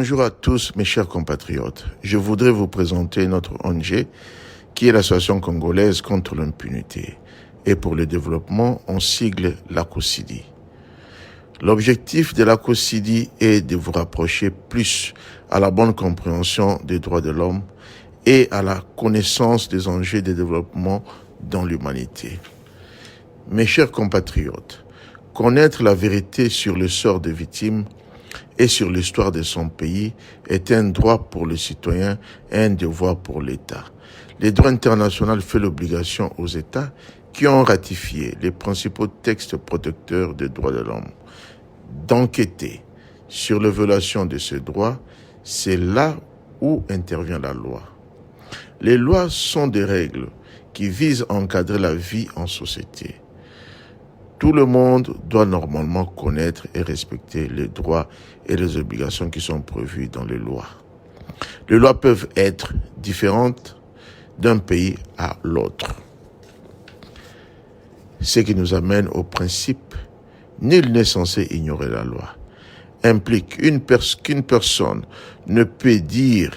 Bonjour à tous mes chers compatriotes. Je voudrais vous présenter notre ONG qui est l'Association congolaise contre l'impunité et pour le développement, on sigle l'ACOCIDI. L'objectif de l'ACOCIDI est de vous rapprocher plus à la bonne compréhension des droits de l'homme et à la connaissance des enjeux de développement dans l'humanité. Mes chers compatriotes, connaître la vérité sur le sort des victimes et sur l'histoire de son pays est un droit pour le citoyen et un devoir pour l'État. Le droit international fait l'obligation aux États qui ont ratifié les principaux textes protecteurs des droits de l'homme d'enquêter sur les violations de ces droits. C'est là où intervient la loi. Les lois sont des règles qui visent à encadrer la vie en société. Tout le monde doit normalement connaître et respecter les droits et les obligations qui sont prévues dans les lois. Les lois peuvent être différentes d'un pays à l'autre. Ce qui nous amène au principe « Nul n'est censé ignorer la loi » implique qu'une personne ne peut dire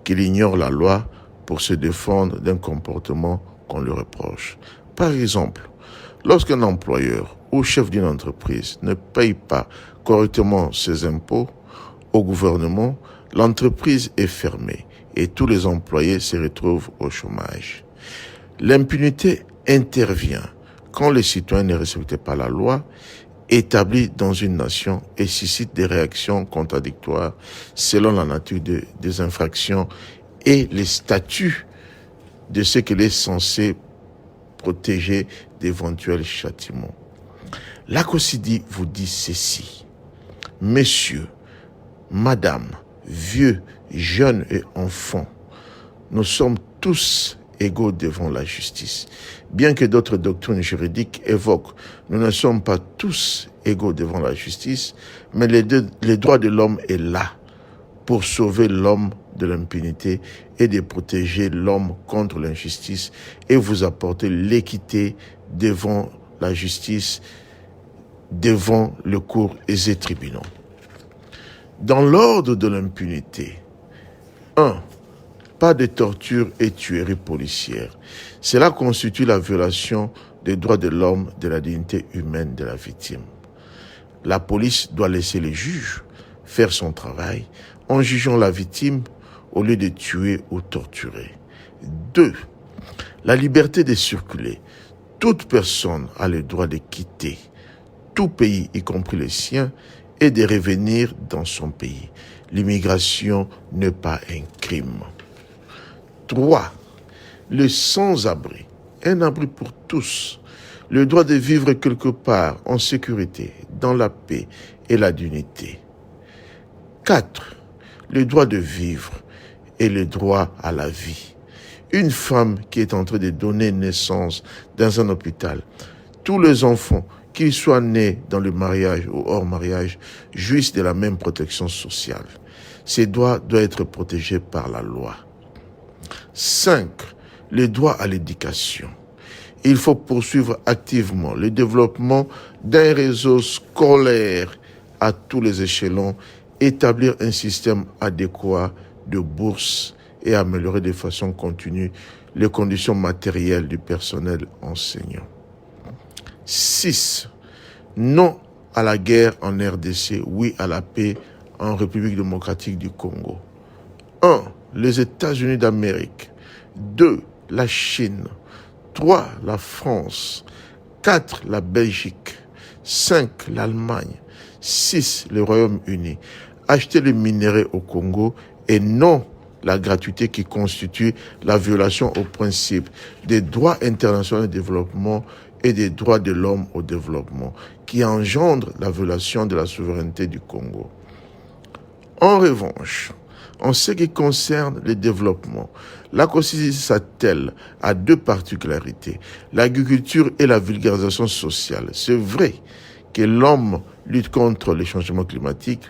qu'il ignore la loi pour se défendre d'un comportement qu'on lui reproche. Par exemple, lorsqu'un employeur ou chef d'une entreprise ne paye pas correctement ses impôts au gouvernement, l'entreprise est fermée et tous les employés se retrouvent au chômage. L'impunité intervient quand les citoyens ne respectent pas la loi établie dans une nation et suscite des réactions contradictoires selon la nature des infractions et les statuts de ce qu'elle est censée protéger d'éventuels châtiments. L'ACOCIDI vous dit ceci. Messieurs, madame, vieux, jeunes et enfants, nous sommes tous égaux devant la justice. Bien que d'autres doctrines juridiques évoquent, nous ne sommes pas tous égaux devant la justice, mais les droits de l'homme est là pour sauver l'homme de l'impunité et de protéger l'homme contre l'injustice et vous apporter l'équité devant la justice, devant le cours et les tribunaux. Dans l'ordre de l'impunité, 1. Pas de torture et tuerie policière. Cela constitue la violation des droits de l'homme, de la dignité humaine de la victime. La police doit laisser les juges faire son travail en jugeant la victime au lieu de tuer ou torturer. 2. La liberté de circuler. Toute personne a le droit de quitter tout pays, y compris le sien, et de revenir dans son pays. L'immigration n'est pas un crime. 3. Le sans-abri. Un abri pour tous. Le droit de vivre quelque part en sécurité, dans la paix et la dignité. 4. Le droit de vivre et le droit à la vie. Une femme qui est en train de donner naissance dans un hôpital, tous les enfants, qu'ils soient nés dans le mariage ou hors mariage, jouissent de la même protection sociale. Ces droits doivent être protégés par la loi. 5. Le droit à l'éducation. Il faut poursuivre activement le développement d'un réseau scolaire à tous les échelons, établir un système adéquat de bourses et améliorer de façon continue les conditions matérielles du personnel enseignant. 6. Non à la guerre en RDC, oui à la paix en République démocratique du Congo. 1. Les États-Unis d'Amérique. 2. La Chine. 3. La France. 4. La Belgique. 5. L'Allemagne. 6. Le Royaume-Uni. Acheter les minerais au Congo et non la gratuité qui constitue la violation au principe des droits internationaux de développement et des droits de l'homme au développement, qui engendre la violation de la souveraineté du Congo. En revanche, en ce qui concerne le développement, l'ACOCIDI s'attelle à 2 particularités, l'agriculture et la vulgarisation sociale. C'est vrai que l'homme lutte contre les changements climatiques.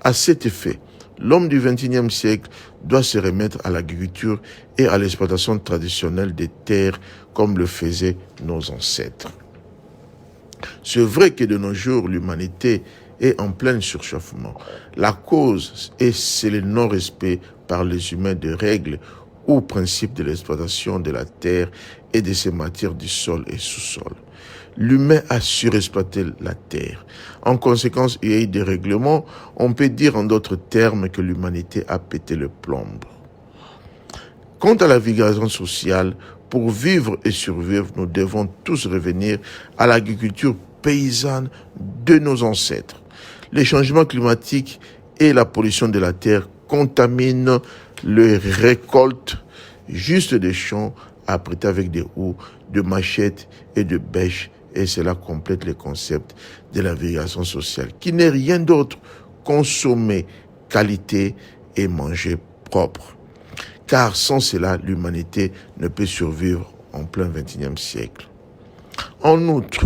À cet effet, l'homme du XXIe siècle doit se remettre à l'agriculture et à l'exploitation traditionnelle des terres comme le faisaient nos ancêtres. C'est vrai que de nos jours, l'humanité est en plein surchauffement. La cause c'est le non-respect par les humains de règles ou principes de l'exploitation de la terre et de ses matières du sol et sous-sol. L'humain a surexploité la terre. En conséquence, il y a eu des règlements. On peut dire en d'autres termes que l'humanité a pété le plomb. Quant à la vulgarisation sociale, pour vivre et survivre, nous devons tous revenir à l'agriculture paysanne de nos ancêtres. Les changements climatiques et la pollution de la terre contaminent les récoltes juste des champs apprêtés avec des houes, de machettes et de bêches, et cela complète le concept de la vulgarisation sociale, qui n'est rien d'autre: consommer qualité et manger propre. Car sans cela, l'humanité ne peut survivre en plein XXIe siècle. En outre,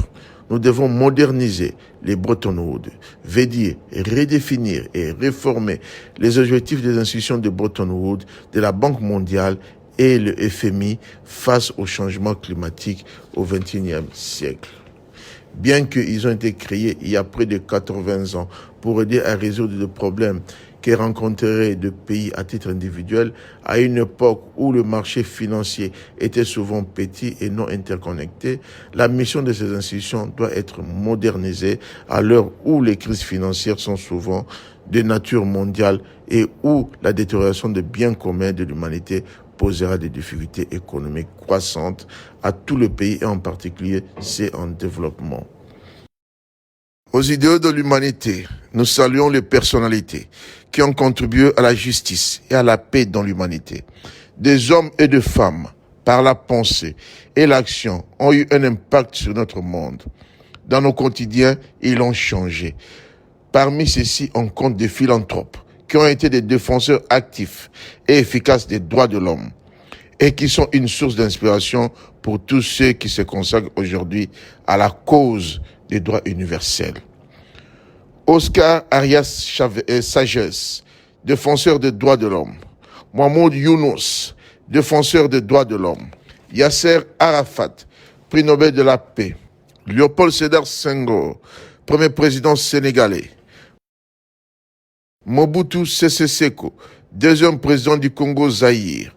nous devons moderniser les Bretton Woods, veut dire redéfinir et réformer les objectifs des institutions de Bretton Woods, de la Banque mondiale et le FMI face au changement climatique au XXIe siècle. Bien qu'ils ont été créés il y a près de 80 ans pour aider à résoudre des problèmes que rencontreraient des pays à titre individuel, à une époque où le marché financier était souvent petit et non interconnecté, la mission de ces institutions doit être modernisée à l'heure où les crises financières sont souvent de nature mondiale et où la détérioration des biens communs de l'humanité posera des difficultés économiques croissantes à tous les pays et en particulier ceux en développement. Aux idéaux de l'humanité, nous saluons les personnalités qui ont contribué à la justice et à la paix dans l'humanité. Des hommes et des femmes, par la pensée et l'action, ont eu un impact sur notre monde. Dans nos quotidiens, ils l'ont changé. Parmi ceux-ci, on compte des philanthropes qui ont été des défenseurs actifs et efficaces des droits de l'homme et qui sont une source d'inspiration pour tous ceux qui se consacrent aujourd'hui à la cause des droits universels. Oscar Arias Sages, défenseur des droits de l'homme. Mahmoud Younous, défenseur des droits de l'homme. Yasser Arafat, prix Nobel de la paix. Léopold Sédar Senghor, premier président sénégalais. Mobutu Sese Seko, deuxième président du Congo-Zaïre.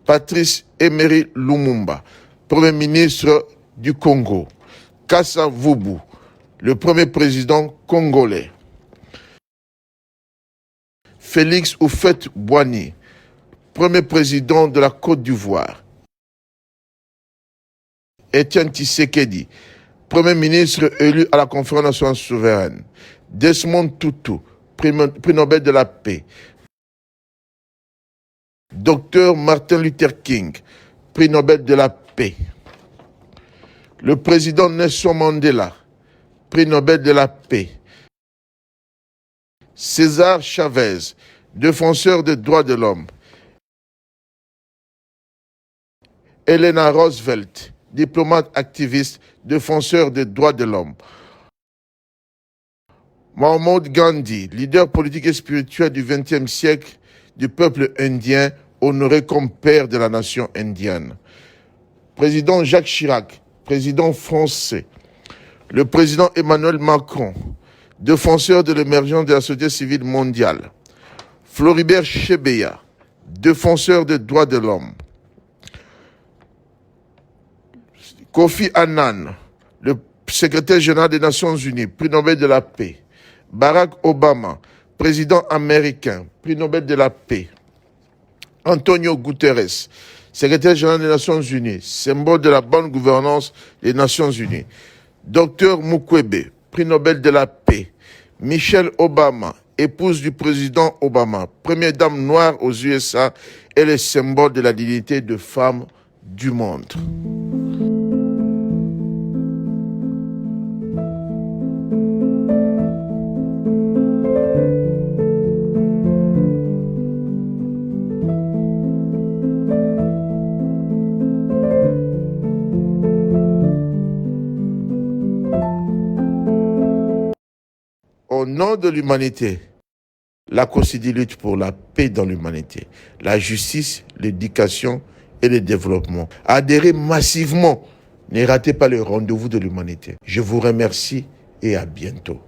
Patrice Emery Lumumba, premier ministre du Congo. Kassa Vubu, le premier président congolais. Félix Houphouët-Boigny, premier président de la Côte d'Ivoire. Étienne Tshisekedi, premier ministre élu à la Conférence nationale souveraine. Desmond Tutu, prix Nobel de la paix. Dr Martin Luther King, prix Nobel de la paix. Le président Nelson Mandela, prix Nobel de la paix. César Chavez, défenseur des droits de l'homme. Eleanor Roosevelt, diplomate activiste, défenseur des droits de l'homme. Mahatma Gandhi, leader politique et spirituel du XXe siècle du peuple indien, honoré comme père de la nation indienne. Président Jacques Chirac, président français. Le président Emmanuel Macron, défenseur de l'émergence de la société civile mondiale. Floribert Chebeya, défenseur des droits de l'homme. Kofi Annan, le secrétaire général des Nations Unies, prix Nobel de la paix. Barack Obama, président américain, prix Nobel de la paix. Antonio Guterres, secrétaire général des Nations Unies, symbole de la bonne gouvernance des Nations Unies. Dr Mukwege, prix Nobel de la paix. Michelle Obama, épouse du président Obama, première dame noire aux USA et le symbole de la dignité de femme du monde. Au nom de l'humanité, la COSIDI lutte pour la paix dans l'humanité, la justice, l'éducation et le développement. Adhérez massivement, ne ratez pas le rendez-vous de l'humanité. Je vous remercie et à bientôt.